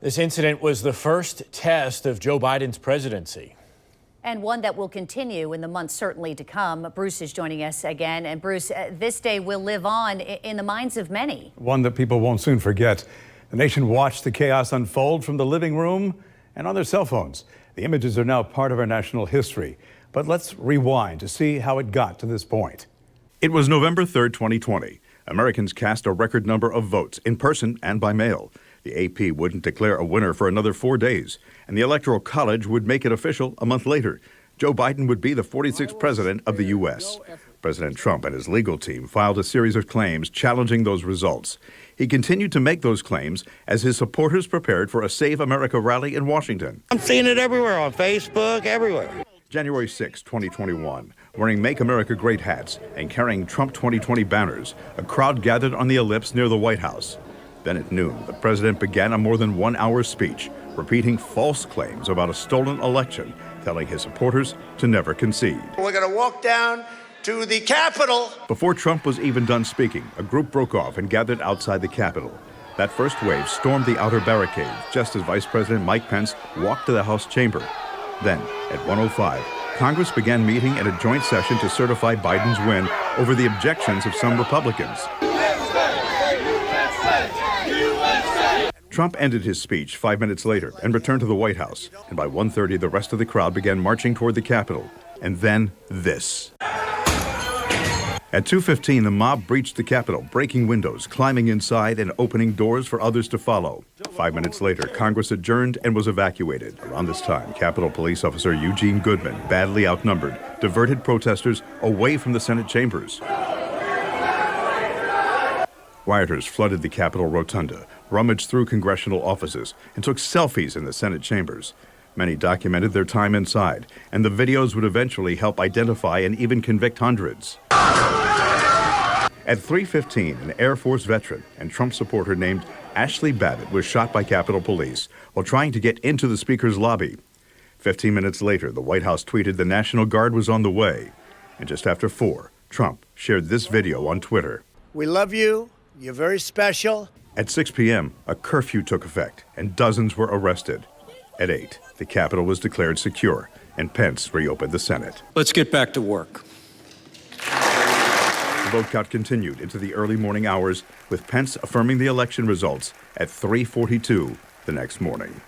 This incident was the first test of Joe Biden's presidency. And one that will continue in the months certainly to come. Bruce is joining us again. And Bruce, this day will live on in the minds of many. One that people won't soon forget. The nation watched the chaos unfold from the living room and on their cell phones. The images are now part of our national history. But let's rewind to see how it got to this point. It was November 3rd, 2020. Americans cast a record number of votes in person and by mail. The AP wouldn't declare a winner for another 4 days, and the Electoral College would make it official a month later. Joe Biden would be the 46th president of the U.S. President Trump and his legal team filed a series of claims challenging those results. He continued to make those claims as his supporters prepared for a Save America rally in Washington. I'm seeing it everywhere, on Facebook, everywhere. January 6, 2021, wearing Make America Great hats and carrying Trump 2020 banners, a crowd gathered on the ellipse near the White House. Then at noon, the president began a more than 1 hour speech, repeating false claims about a stolen election, telling his supporters to never concede. We're going to walk down to the Capitol. Before Trump was even done speaking, a group broke off and gathered outside the Capitol. That first wave stormed the outer barricade just as Vice President Mike Pence walked to the House chamber. Then, at 1:05, Congress began meeting at a joint session to certify Biden's win over the objections of some Republicans. Trump ended his speech 5 minutes later and returned to the White House. And by 1:30, the rest of the crowd began marching toward the Capitol. And then this. At 2:15, the mob breached the Capitol, breaking windows, climbing inside, and opening doors for others to follow. 5 minutes later, Congress adjourned and was evacuated. Around this time, Capitol Police Officer Eugene Goodman, badly outnumbered, diverted protesters away from the Senate chambers. Rioters flooded the Capitol rotunda, rummaged through congressional offices, and took selfies in the Senate chambers. Many documented their time inside, and the videos would eventually help identify and even convict hundreds. At 3:15, an Air Force veteran and Trump supporter named Ashley Babbitt was shot by Capitol Police while trying to get into the Speaker's lobby. 15 minutes later, the White House tweeted the National Guard was on the way. And just after 4, Trump shared this video on Twitter. We love you. You're very special. At 6 p.m., a curfew took effect, and dozens were arrested. At 8, the Capitol was declared secure, and Pence reopened the Senate. Let's get back to work. The vote count continued into the early morning hours, with Pence affirming the election results at 3:42 the next morning.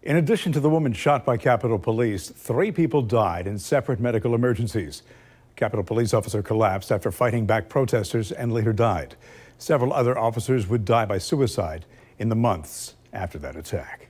In addition to the woman shot by Capitol Police, 3 people died in separate medical emergencies. Capitol Police officer collapsed after fighting back protesters and later died. Several other officers would die by suicide in the months after that attack.